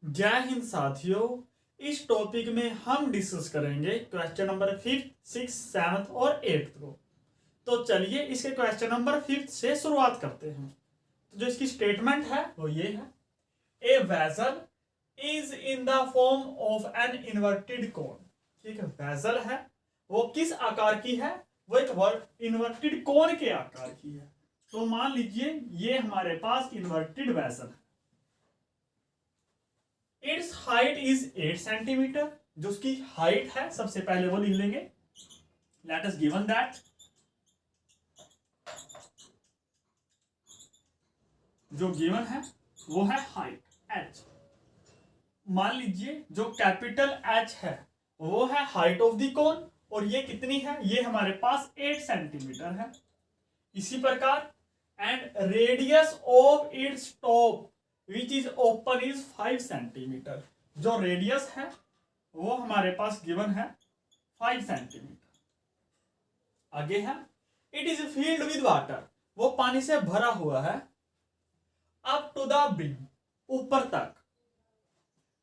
जय हिंद साथियों। इस टॉपिक में हम डिस्कस करेंगे question number 5th, 6th, 7th और 8th को। तो चलिए इसके क्वेश्चन नंबर 5th से शुरुआत करते हैं। तो जो इसकी स्टेटमेंट है वो ये है, a vessel is in the form of an inverted कोन। ठीक है, वेसल है वो किस आकार की है? वो एक इन्वर्टेड कोन के आकार की है। तो मान लीजिए ये हमारे पास इन्वर्टेड वेसल है। It's height is 8 centimetre. जो उसकी हाइट है सबसे पहले वो लिख लेंगे। लेट अस गिवन दैट जो गिवन है वो है हाइट h। मान लीजिए जो कैपिटल H है वो है हाइट ऑफ द कोन, और ये कितनी है? ये हमारे पास 8 सेंटीमीटर है। इसी प्रकार and radius of its top which is open is 5 centimetre. जो रेडियस है वो हमारे पास गिवन है 5 सेंटीमीटर। आगे है it is field with water. वो पानी से भरा हुआ है। अप टू द ब्रिम, ऊपर तक।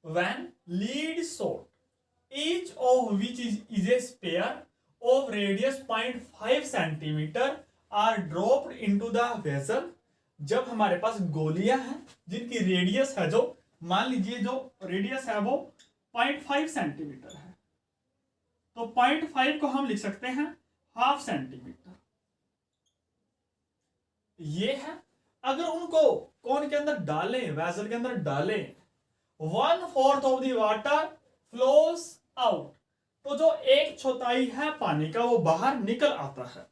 When lead shot each of which is a sphere of radius 0.5 centimetre are dropped into the vessel। जब हमारे पास गोलियां हैं जिनकी रेडियस है, जो मान लीजिए जो रेडियस है वो 0.5 सेंटीमीटर है, तो 0.5 को हम लिख सकते हैं हाफ सेंटीमीटर। ये है। अगर उनको कोन के अंदर डालें, वेसल के अंदर डालें, 1/4 of the water flows out, तो जो 1/4 है पानी का वो बाहर निकल आता है।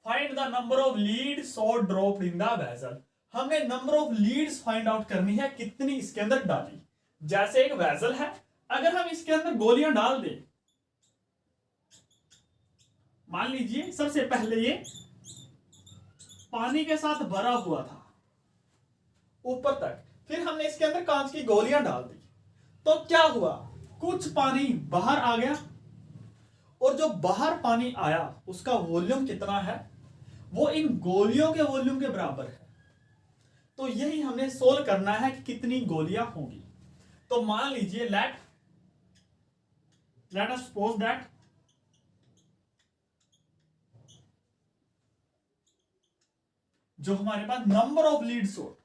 Find the number of lead shot dropped in the vessel. हमने number of leads find out करनी है, कितनी इसके अंदर डाली। जैसे एक वेसल है, अगर हम इसके अंदर गोलियां डाल दें, मान लीजिए सबसे पहले ये पानी के साथ भरा हुआ था ऊपर तक, फिर हमने इसके अंदर कांच की गोलियां डाल दी, तो क्या हुआ? कुछ पानी बाहर आ गया, और जो बाहर पानी आया उसका वॉल्यूम कितना है? वो इन गोलियों के वॉल्यूम के बराबर है। तो यही हमने सोल्व करना है कि कितनी गोलियां होंगी। तो मान लीजिए लेट अस सपोज दैट जो हमारे पास number of lead shot,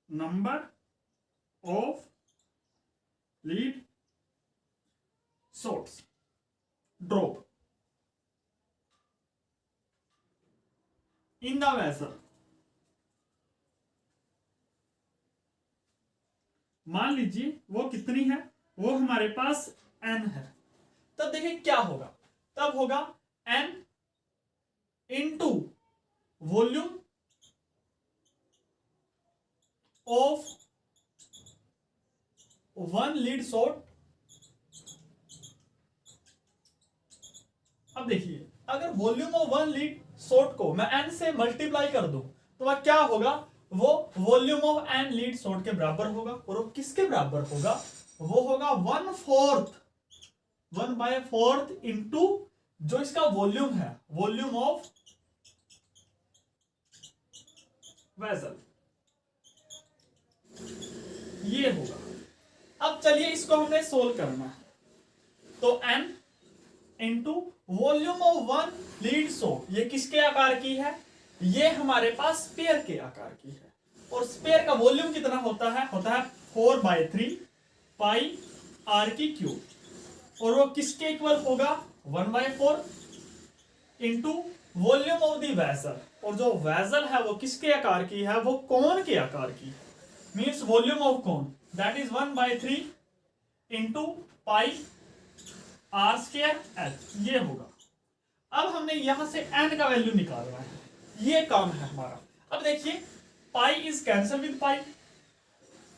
number of lead shots drop in the vessel, मान लीजिए वो कितनी है? वो हमारे पास n है। तब देखिए क्या होगा, तब होगा n into volume of one lead shot. अब देखिए अगर volume of one lead shot को मैं n से मल्टीप्लाई कर दूं तो वह क्या होगा? वो volume of n lead shot के बराबर होगा। और वो किसके बराबर होगा? वो होगा 1/4 इंटू जो इसका वॉल्यूम है, वॉल्यूम ऑफ वेसल, ये होगा। अब चलिए इसको हमने सोल्व करना है। तो n into volume of one lead shot, ये किसके आकार की है? ये हमारे पास स्फीयर के आकार की है। और स्फीयर का वॉल्यूम कितना होता है? 4/3 पाई r की क्यूब। और वो किसके इक्वल होगा? 1/4 into volume of the vessel. और जो वेसल है वो किसके आकार की है? वो कोन के आकार की है। Means volume of cone that is 1/3 into pi r²h, ये होगा। अब हमने यहां से n का वैल्यू निकालना है, ये काम है हमारा। अब देखिए पाई इज कैंसिल विद पाई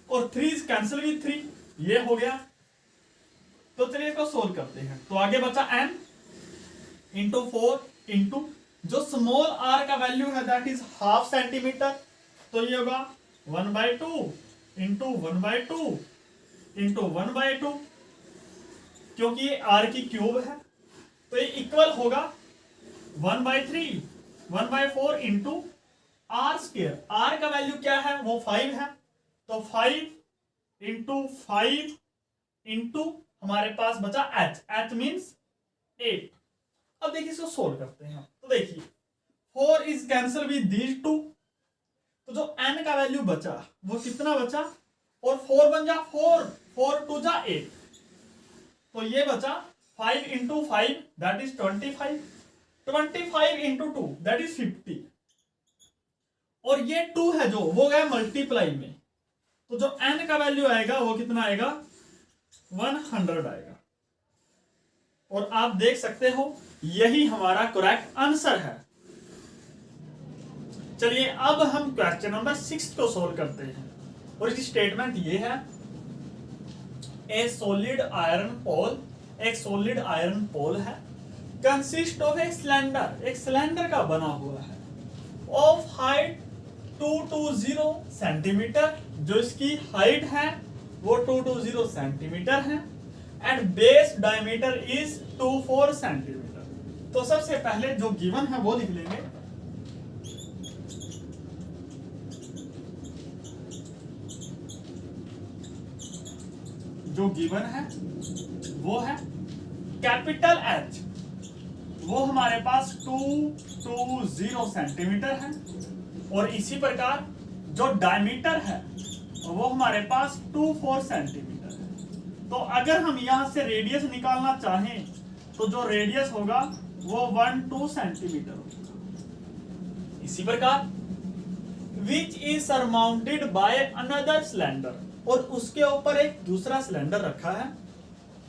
और 3 इज कैंसिल विद 3, ये हो गया। तो चलिए इसको सोल्व करते हैं। तो आगे बचा n इंटू 4 इंटू जो स्मॉल r का वैल्यू है दैट इज हाफ सेंटीमीटर, तो ये होगा 1/2 इंटू 1/2 इंटू 1/2, क्योंकि ये r की क्यूब है तो ये इक्वल होगा 1/3 1/4 इंटू आर स्क्वायर, आर का वैल्यू क्या है, वो 5 है, तो 5 इंटू 5 इंटू हमारे पास बचा एच, एच मीन्स 8। अब देखिए इसको सोल्व करते हैं। तो देखिए 4 इज कैंसिल विद दीज 2, तो जो n का वैल्यू बचा वो कितना बचा, और 4 बन जा 4, 4 2 जा 8, तो ये बचा 5 into 5 that is 25, 25 into 2 that is 50, और ये 2 है जो वो गया मल्टीप्लाई में, तो जो n का वैल्यू आएगा वो कितना आएगा, 100 आएगा। और आप देख सकते हो यही हमारा करेक्ट आंसर है। चलिए अब हम क्वेश्चन नंबर 6 को सोल्व करते हैं, और इसकी स्टेटमेंट ये है, ए सॉलिड आयरन पोल, एक सॉलिड आयरन पोल है, कंसिस्ट ऑफ ए सिलेंडर, एक सिलेंडर का बना हुआ है, ऑफ हाइट 220 सेंटीमीटर, जो इसकी हाइट है वो 220 सेंटीमीटर है, and base diameter is 24 centimetre. तो सबसे पहले जो गिवन है वो लिख लेंगे, जो गिवन है वो है कैपिटल एच, वो हमारे पास 220 सेंटीमीटर है, और इसी प्रकार जो डायमीटर है वो हमारे पास 24 सेंटीमीटर है। तो अगर हम यहां से रेडियस निकालना चाहें तो जो रेडियस होगा वो 12 सेंटीमीटर होगा। इसी प्रकार which is surmounted by another cylinder, और उसके ऊपर एक दूसरा सिलेंडर रखा है,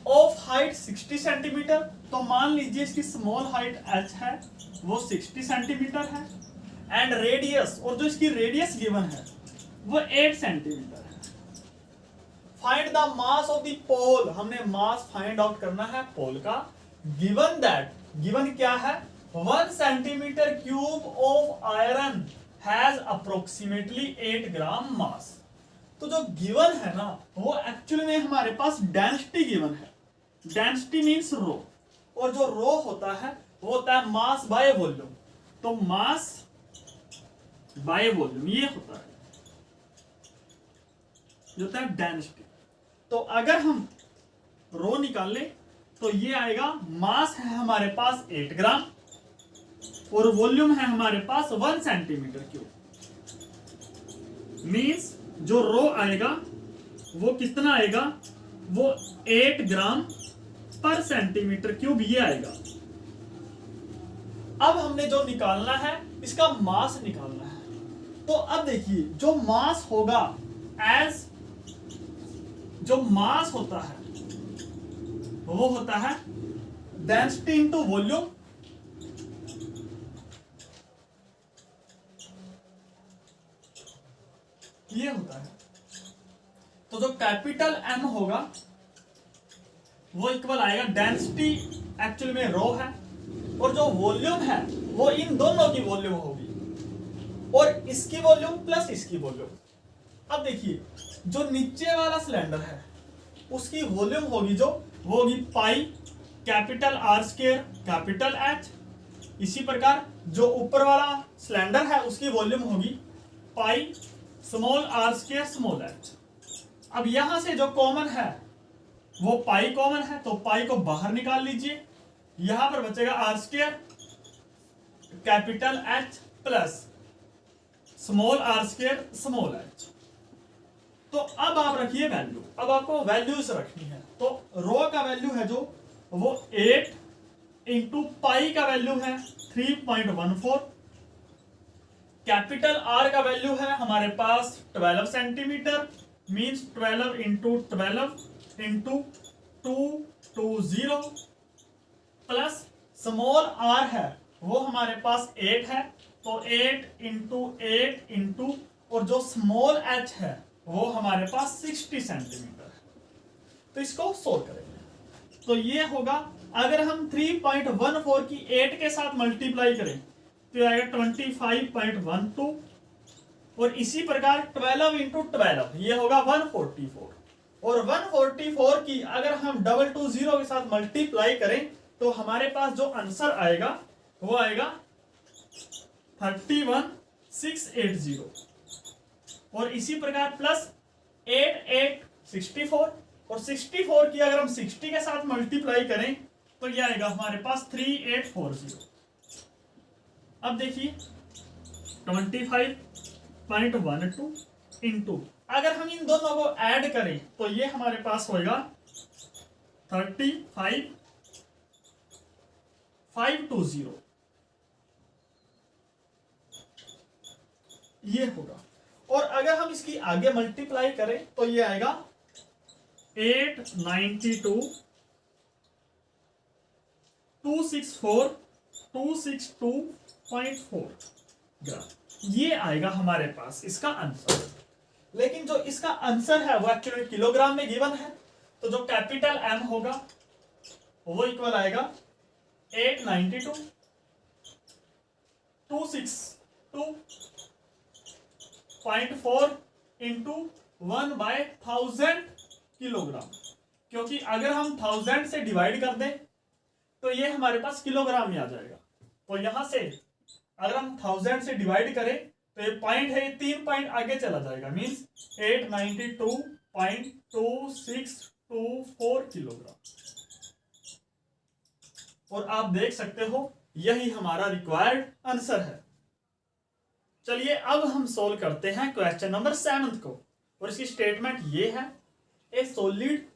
ऑफ हाइट 60 सेंटीमीटर, तो मान लीजिए इसकी स्मॉल हाइट h है वो 60 सेंटीमीटर है, एंड रेडियस, और जो इसकी रेडियस गिवन है वो 8 सेंटीमीटर है। Find the mass of the pole, हमने मास फाइंड आउट करना है पोल का, गिवन दैट, गिवन क्या है, 1 centimetre cube of iron has approximately 8 ग्राम मास। तो जो गिवन है ना वो एक्चुअली में हमारे पास डेंसिटी गिवन है, डेंसिटी मींस रो, और जो रो होता है वो होता है मास बाय वॉल्यूम, तो मास बाय वॉल्यूम ये होता है, जो होता है डेंसिटी। तो अगर हम रो निकाल ले तो ये आएगा, मास है हमारे पास 8 ग्राम और वॉल्यूम है हमारे पास 1 सेंटीमीटर क्यूब, मींस जो रो आएगा वो कितना आएगा, वो 8 ग्राम पर सेंटीमीटर क्यूब ये आएगा। अब हमने जो निकालना है इसका मास निकालना है, तो अब देखिए जो मास होगा, एज जो मास होता है वो होता है डेंसिटी इंटू वॉल्यूम, ये होता है। तो जो कैपिटल M होगा वो इक्वल आएगा, डेंसिटी एक्चुअली में रो है, और जो वॉल्यूम है वो इन दोनों की वॉल्यूम होगी, और इसकी वॉल्यूम प्लस इसकी वॉल्यूम। अब देखिए जो नीचे वाला सिलेंडर है उसकी वॉल्यूम होगी जो वो होगी pi capital R square capital H, इसी प्रकार जो ऊपर वाला सिलेंडर है उसकी वॉल्यूम होगी pi small r square small h। अब यहां से जो कॉमन है वो पाई कॉमन है, तो पाई को बाहर निकाल लीजिए, यहां पर बचेगा r square capital H plus small r square small h। तो अब आप रखिए वैल्यू, अब आपको वैल्यूज रखनी है। तो रो का वैल्यू है जो वो 8 इंटू पाई का वैल्यू है 3.14, कैपिटल R का वैल्यू है हमारे पास 12 centimetre, means 12 into 12 into 220, plus small r है वो हमारे पास 8 है, तो 8 इंटू 8 इंटू, और जो स्मॉल h है वो हमारे पास 60 सेंटीमीटर है। तो इसको सोल्व करेंगे तो ये होगा, अगर हम 3.14 की 8 के साथ मल्टीप्लाई करें तो आएगा 25.12, और इसी प्रकार 12 इंटू 12 ये होगा 144, और 144 की अगर हम 220 के साथ मल्टीप्लाई करें तो हमारे पास जो आंसर आएगा वो आएगा 31 680 और इसी प्रकार प्लस 8864 और 64 की अगर हम 60 के साथ मल्टीप्लाई करें तो यह आएगा हमारे पास 3840। अब देखिए 25.12 इंटू, अगर हम इन दोनों को ऐड करें तो ये हमारे पास होगा 35,520 ये होगा। और अगर हम इसकी आगे मल्टीप्लाई करें तो ये आएगा 262.4 ग्राम, ये आएगा हमारे पास इसका आंसर। लेकिन जो इसका आंसर है वो एक्चुअली किलोग्राम में गिवन है, तो जो कैपिटल एम होगा वो इक्वल आएगा 892.262.4 इंटू 1/1000 किलोग्राम, क्योंकि अगर हम 1000 से डिवाइड कर दें तो ये हमारे पास किलोग्राम में आ जाएगा। तो यहां से अगर हम 1000 से डिवाइड करें तो ये पॉइंट है, 3 पॉइंट आगे चला जाएगा, मींस 892.2624 किलोग्राम। और आप देख सकते हो यही हमारा रिक्वायर्ड आंसर है। चलिए अब हम सोल्व करते हैं क्वेश्चन नंबर 7 को, और इसकी स्टेटमेंट ये है, ए solid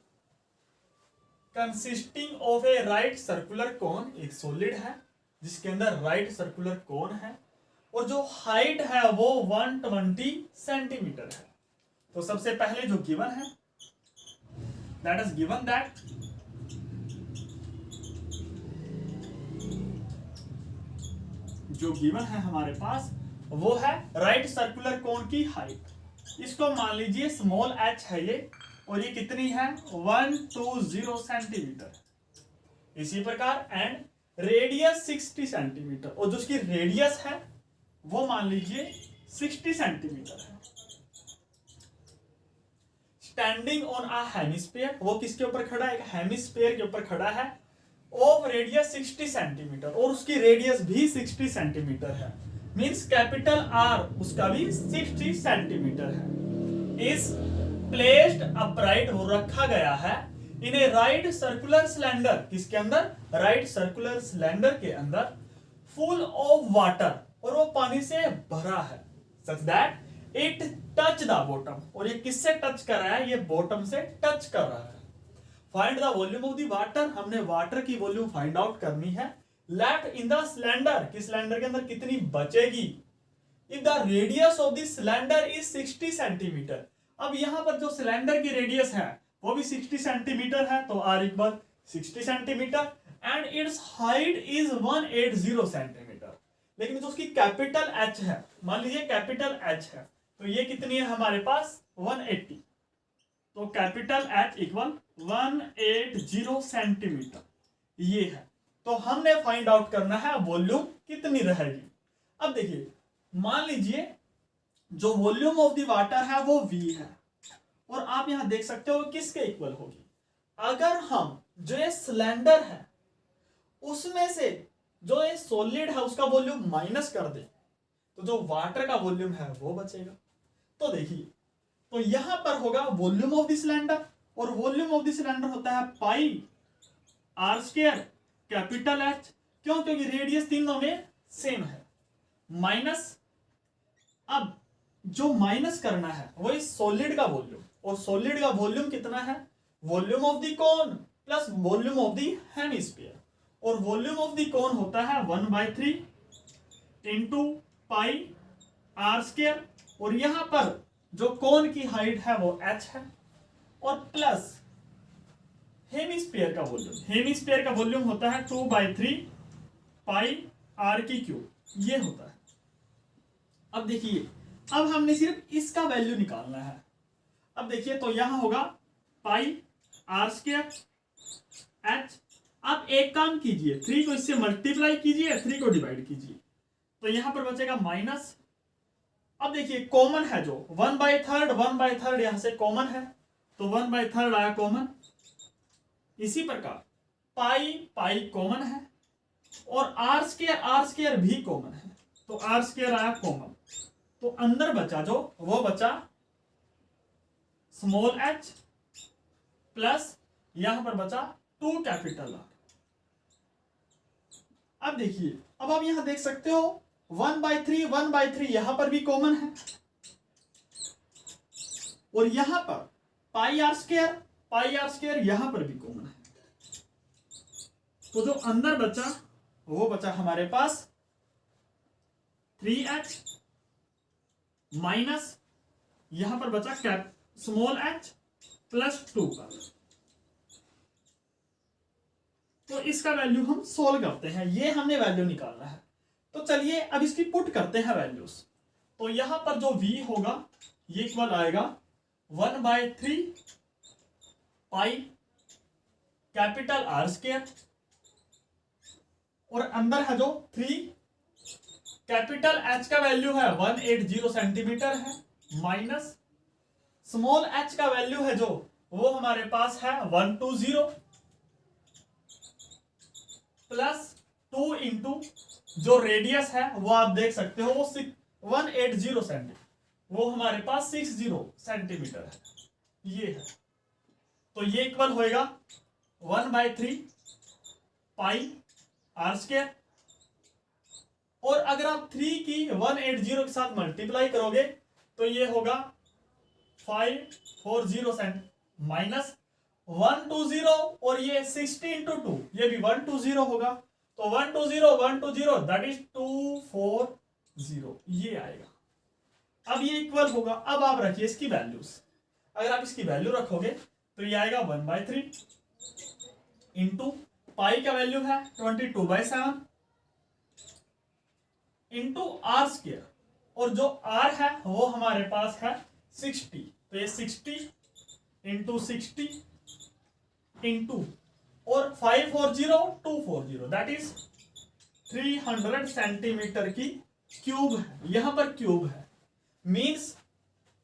consisting of A right circular cone, एक सॉलिड है जिसके अंदर राइट सर्कुलर कोन है और जो हाइट है वो 120 सेंटीमीटर है। तो सबसे पहले जो गिवन है, दैट इज गिवन दैट जो गिवन है हमारे पास वो है राइट सर्कुलर कोन की हाइट। इसको मान लीजिए स्मॉल h है ये, और ये कितनी है 120 सेंटीमीटर। इसी प्रकार एंड रेडियस 60 सेंटीमीटर, और जो उसकी रेडियस है वो मान लीजिए 60 सेंटीमीटर है। स्टैंडिंग ऑन अ हेमिस्फीयर, वो किसके ऊपर खड़ा है, एक हेमिस्फीयर के ऊपर खड़ा है, ऑफ रेडियस 60 सेंटीमीटर, और उसकी रेडियस भी 60 सेंटीमीटर है, मींस कैपिटल आर उसका भी 60 सेंटीमीटर है। इज प्लेस्ड अपराइट, वो रखा गया है, इन ए राइट सर्कुलर सिलेंडर, किसके अंदर, राइट सर्कुलर सिलेंडर के अंदर, फुल ऑफ वाटर, और वो पानी से भरा है, such that it touch the bottom, और ये किससे टच कर रहा है, ये बॉटम से टच कर रहा है। Find the volume of the water, हमने वाटर की वॉल्यूम फाइंड आउट करनी है। लेफ्ट इन द सिलेंडर, कि सिलेंडर के अंदर कितनी बचेगी, if the radius of the cylinder is 60 centimetre. अब यहां पर जो सिलेंडर की रेडियस है वो भी 60 सेंटीमीटर है, तो R equal 60 centimetre and its height is 180 centimetre. लेकिन जो उसकी कैपिटल एच है, मान लीजिए कैपिटल एच है, तो ये कितनी है हमारे पास 180, तो कैपिटल एच इक्वल 180 सेंटीमीटर ये है। तो हमने फाइंड आउट करना है वॉल्यूम कितनी रहेगी। अब देखिए मान लीजिए जो वॉल्यूम ऑफ द वाटर है वो V है, और आप यहां देख सकते हो किसके इक्वल होगी। अगर हम जो ये सिलेंडर है उसमें से जो ये सॉलिड है उसका वॉल्यूम माइनस कर दे तो जो वाटर का वॉल्यूम है वो बचेगा। तो देखिए, तो यहां पर होगा वॉल्यूम ऑफ द सिलेंडर, और वॉल्यूम ऑफ द सिलेंडर होता है पाई आर स्क्वायर कैपिटल एच, क्यों, क्योंकि रेडियस तीनों में सेम है, माइनस, अब जो माइनस करना है वो इस सॉलिड का वॉल्यूम, और सॉलिड का वॉल्यूम कितना है, volume of the cone plus volume of the hemisphere, और वॉल्यूम ऑफ द कोन होता है 1/3 इंटू पाई आर स्क्वायर, और यहां पर जो कोन की हाइट है वो h है, और प्लस हेमिस्फीयर का वॉल्यूम, हेमिस्फीयर का वॉल्यूम होता है 2/3 पाई आर की क्यूब, ये होता है। अब देखिए, अब हमने सिर्फ इसका वैल्यू निकालना है। अब देखिए, तो यहां होगा पाई आर स्क्वायर एच। आप एक काम कीजिए, 3 को इससे मल्टीप्लाई कीजिए, 3 को डिवाइड कीजिए, तो यहां पर बचेगा माइनस। अब देखिए कॉमन है जो 1/3 यहां से कॉमन है, तो 1/3 आया कॉमन। इसी प्रकार पाई पाई कॉमन है, और आर स्क्वायर भी कॉमन है, तो आर स्क्वायर आया कॉमन, तो अंदर बचा जो वो बचा स्मॉल h प्लस यहां पर बचा 2 कैपिटल आर। अब देखिए, अब आप यहां देख सकते हो 1/3 यहां पर भी कॉमन है, और यहां पर पाई आर स्क्वायर यहां पर भी कॉमन है। तो जो अंदर बचा वो बचा हमारे पास 3h माइनस यहां पर बचा कैप स्मॉल h प्लस 2 का। तो इसका वैल्यू हम सोल्व करते हैं, ये हमने वैल्यू निकालना है। तो चलिए अब इसकी पुट करते हैं वैल्यूज। तो यहां पर जो v होगा ये इक्वल आएगा 1/3 पाई कैपिटल आर स्क्वायर, और अंदर है जो 3 कैपिटल h का वैल्यू है 180 सेंटीमीटर है, माइनस स्मॉल h का वैल्यू है जो वो हमारे पास है 120 प्लस 2 इंटू जो रेडियस है वो आप देख सकते हो वो 180 सेंटीमीटर, वो हमारे पास 60 सेंटीमीटर है, ये है। तो ये इक्वल होएगा 1/3 पाई आर स्क्वायर, और अगर आप 3 की 180 के साथ मल्टीप्लाई करोगे तो ये होगा 540 सेंट माइनस 120, और ये 60 इंटू 2 ये भी 120 होगा, तो 120 दैट इज 240, ये आएगा। अब ये इक्वल होगा, अब आप रखिए इसकी वैल्यूज। अगर आप इसकी वैल्यू रखोगे तो ये आएगा 1/3 इंटू पाई का वैल्यू है 22/7 इंटू आर स्क्वायर, और जो आर है वो हमारे पास है 60, तो ये 60 इंटू 60 इंटू और 540 दैट इज 300 सेंटीमीटर की क्यूब है, यहां पर क्यूब है मीन्स।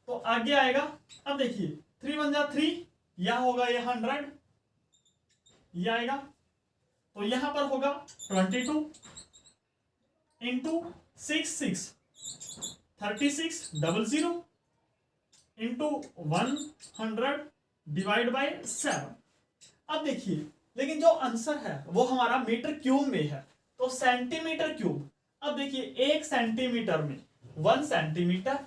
तो आगे आएगा, अब देखिए 3 × 3 यहां होगा ये 100, ये आएगा, तो यहां पर होगा 22 इंटू 6 3600 इंटू 100 डिवाइड बाय 7। अब देखिए, लेकिन जो आंसर है वो हमारा मीटर क्यूब में है, तो सेंटीमीटर क्यूब। अब देखिए 1 सेंटीमीटर में 1 सेंटीमीटर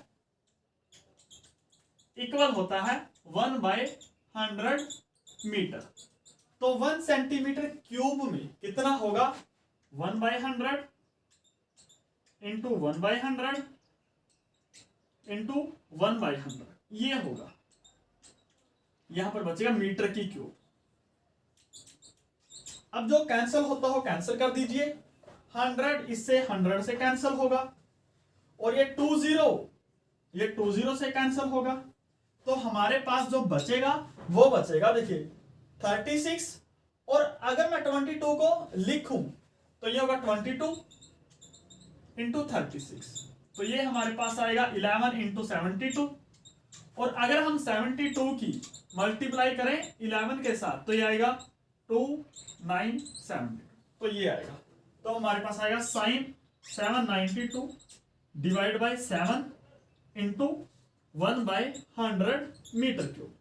इक्वल होता है 1/100 मीटर, तो 1 सेंटीमीटर क्यूब में कितना होगा 1/100 इंटू 1/100 इंटू 1/100, ये होगा, यहां पर बचेगा मीटर की क्यूब। अब जो कैंसिल होता हो कैंसिल कर दीजिए, 100 इससे 100 से कैंसिल होगा, और ये 20 से कैंसिल होगा, तो हमारे पास जो बचेगा वो बचेगा देखिए 36, और अगर मैं 22 को लिखूं तो ये होगा 22 इंटू 36, तो ये हमारे पास आएगा 11 इंटू 72, और अगर हम 72 की मल्टीप्लाई करें 11 के साथ तो ये आएगा 2972, तो ये आएगा, तो हमारे पास आएगा sin 792 divide by 7 into 1/100 metre cube.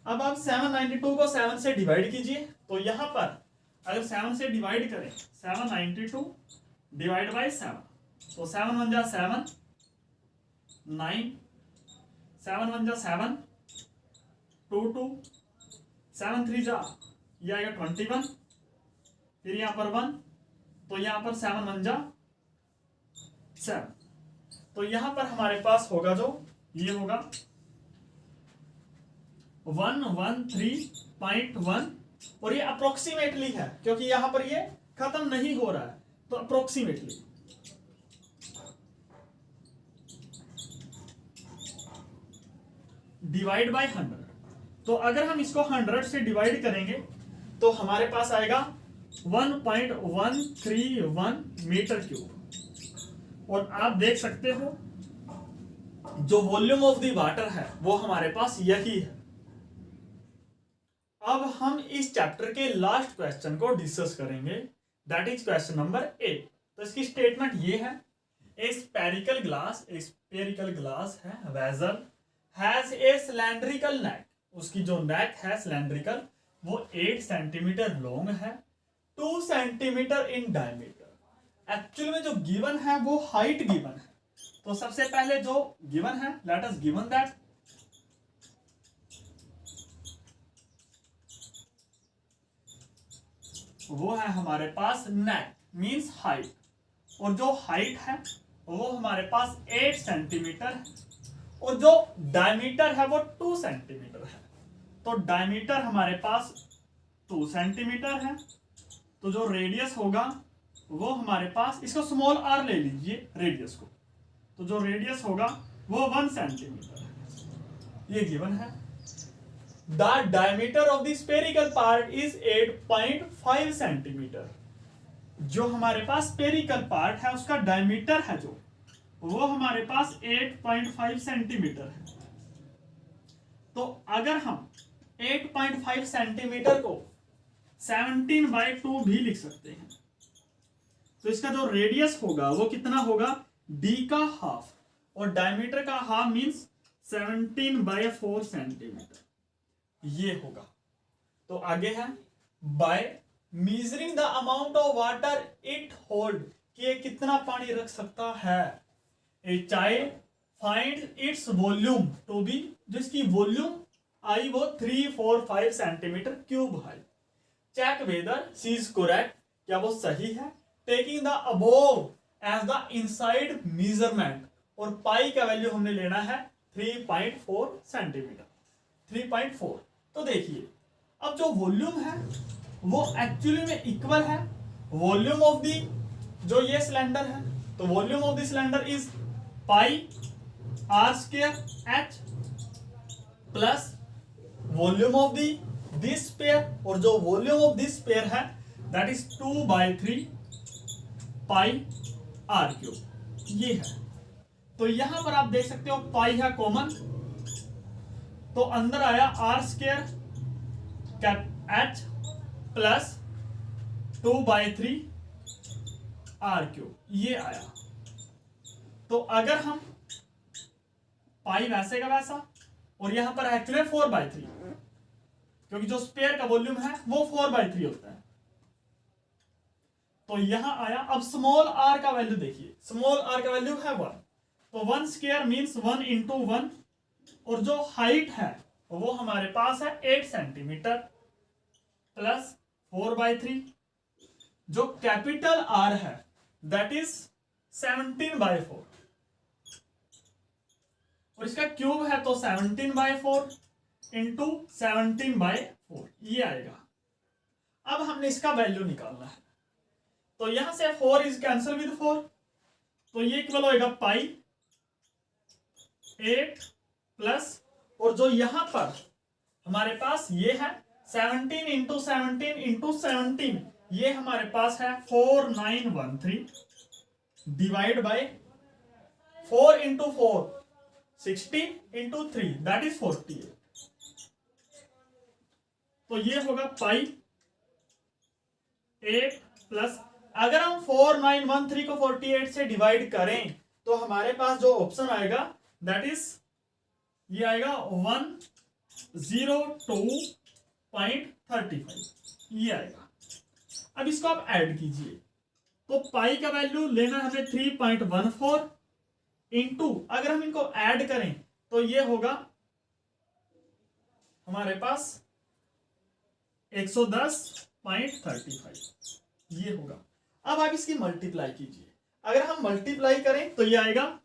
अब आप 792 को 7 से डिवाइड कीजिए, तो यहां पर अगर 7 से डिवाइड करें 792 डिवाइड बाय 7, तो 7 × 1 7 9 7 × 1 7 2 2 7 3 जा, ये आएगा 21, फिर यहां पर 1, तो यहां पर 7 × 1 7, तो यहां पर हमारे पास होगा जो ये होगा 113.1, और ये अप्रोक्सीमेटली है क्योंकि यहां पर ये खत्म नहीं हो रहा है, तो अप्रोक्सीमेटली डिवाइड बाय 100, तो अगर हम इसको 100 से डिवाइड करेंगे तो हमारे पास आएगा 1.131 मीटर क्यूब, और आप देख सकते हो जो वॉल्यूम ऑफ द वाटर है वो हमारे पास यही है। अब हम इस चैप्टर के लास्ट क्वेश्चन को डिस्कस करेंगे, दैट इज क्वेश्चन नंबर 8। तो इसकी स्टेटमेंट ये है, ए स्पेरिकल ग्लास है vessel has a cylindrical neck, उसकी जो नेक है सिलेंड्रिकल वो 8 सेंटीमीटर लॉन्ग है, 2 सेंटीमीटर इन डायमीटर। एक्चुअल में जो गिवन है वो हाइट गिवन है, तो सबसे पहले जो गिवन है लेट अस गिवन दैट वो है हमारे पास नेक मींस हाइट, और जो हाइट है वो हमारे पास 8 सेंटीमीटर है, और जो डायमीटर है वो 2 सेंटीमीटर है। तो डायमीटर हमारे पास 2 सेंटीमीटर है, तो जो रेडियस होगा वो हमारे पास, इसको स्मॉल आर ले लीजिए रेडियस को, तो जो रेडियस होगा वो 1 सेंटीमीटर है, ये गिवन है। The diameter of the spherical part is 8.5 centimetre. जो हमारे पास स्पेरिकल पार्ट है उसका डायमीटर है जो वो हमारे पास 8.5 सेंटीमीटर है। तो अगर हम 8.5 सेंटीमीटर को 17/2 भी लिख सकते हैं, तो इसका जो रेडियस होगा वो कितना होगा, d का हाफ, और डायमीटर का हाफ मींस 17/4 सेंटीमीटर, ये होगा। तो आगे है by measuring the amount of water it hold, कि ये कितना पानी रख सकता है। A child find its volume to be, जिसकी वॉल्यूम आई वो 345 सेंटीमीटर क्यूब है। Check whether she is correct, क्या वो सही है। Taking the above as the inside measurement, और पाई का वैल्यू हमने लेना है 3.4 सेंटीमीटर, 3.4। तो देखिए अब जो वॉल्यूम है वो एक्चुअली में इक्वल है वॉल्यूम ऑफ दी, जो ये सिलेंडर है, तो volume of the cylinder is pi R square H plus volume of the this pair, और जो वॉल्यूम ऑफ दिस पेयर है that is 2/3 pi R cube, ये है। तो यहां पर आप देख सकते हो पाई है कॉमन, तो अंदर आया R square cap H plus 2/3 R cube, ये आया। तो अगर हम पाई वैसे का वैसा, और यहां पर एक्चुअली 4/3, क्योंकि जो स्पेयर का वॉल्यूम है वो 4/3 होता है, तो यहां आया। अब स्मॉल आर का वैल्यू देखिए, स्मॉल आर का वैल्यू है 1, तो 1 स्क्वायर मींस 1 × 1, और जो हाइट है वो हमारे पास है 8 सेंटीमीटर प्लस 4/3, जो कैपिटल आर है दैट इज 17/4, और इसका क्यूब है तो 17/4 इंटू 17/4, ये आएगा। अब हमने इसका वैल्यू निकालना है, तो यहां से 4 इज कैंसिल विद 4, तो ये इक्वल होएगा पाई 8 प्लस, और जो यहां पर हमारे पास ये है 17 × 17 × 17, ये हमारे पास है 4913 डिवाइड बाय 4 × 4 16 × 3 दैट इज 48, तो ये होगा पाई 8 प्लस, अगर हम 4913 को 48 से डिवाइड करें तो हमारे पास जो ऑप्शन आएगा दैट इज ये आएगा 102.35, ये आएगा। अब इसको आप ऐड कीजिए, तो पाई का वैल्यू लेना है हमें 3.14 इंटू, अगर हम इनको ऐड करें तो ये होगा हमारे पास 110.35, ये होगा। अब आप इसकी मल्टीप्लाई कीजिए, अगर हम मल्टीप्लाई करें तो ये आएगा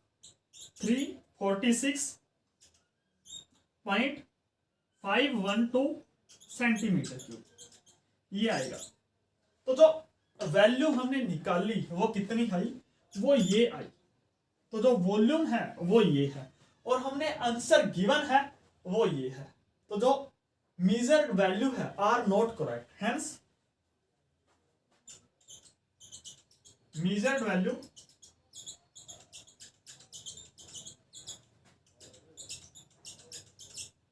346.512 सेंटीमीटर क्यूब, ये आएगा। तो जो वैल्यू हमने निकाली वो कितनी आई, वो ये आई। तो जो वॉल्यूम है वो ये है, और हमने आंसर गिवन है वो ये है। तो जो मेजर्ड वैल्यू है are not correct, hence measured value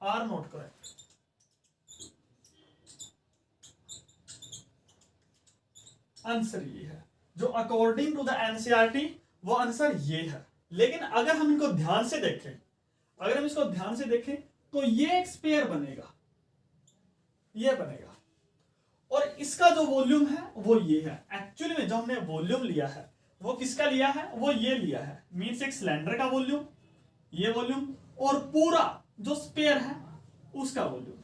are not correct। Answer ये है, जो अकॉर्डिंग टू द एनसीईआरटी वो आंसर ये है। लेकिन अगर हम इनको ध्यान से देखें, अगर हम इसको ध्यान से देखें तो ये एक स्पेयर बनेगा, ये बनेगा, और इसका जो वॉल्यूम है वो ये है। एक्चुअली में जो हमने वॉल्यूम लिया है वो किसका लिया है, वो ये लिया है, मीन्स एक सिलेंडर का वॉल्यूम, ये वॉल्यूम, और पूरा जो स्पेयर है उसका वॉल्यूम।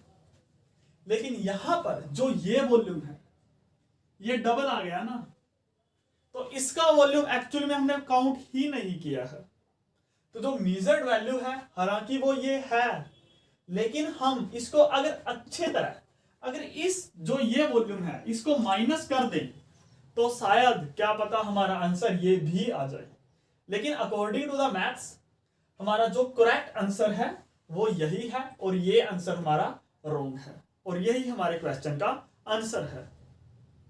लेकिन यहां पर जो ये वॉल्यूम है ये डबल आ गया ना, तो इसका वॉल्यूम एक्चुअली में हमने काउंट ही नहीं किया है। तो जो मेजर्ड वैल्यू है हालांकि वो ये है, लेकिन हम इसको अगर अच्छे तरह, अगर इस जो ये वॉल्यूम है इसको माइनस कर दें तो शायद क्या पता हमारा आंसर ये भी आ जाए। लेकिन अकॉर्डिंग टू द मैथ्स हमारा जो करेक्ट आंसर है वो यही है, और ये आंसर हमारा रॉन्ग है, और यही हमारे क्वेश्चन का आंसर है।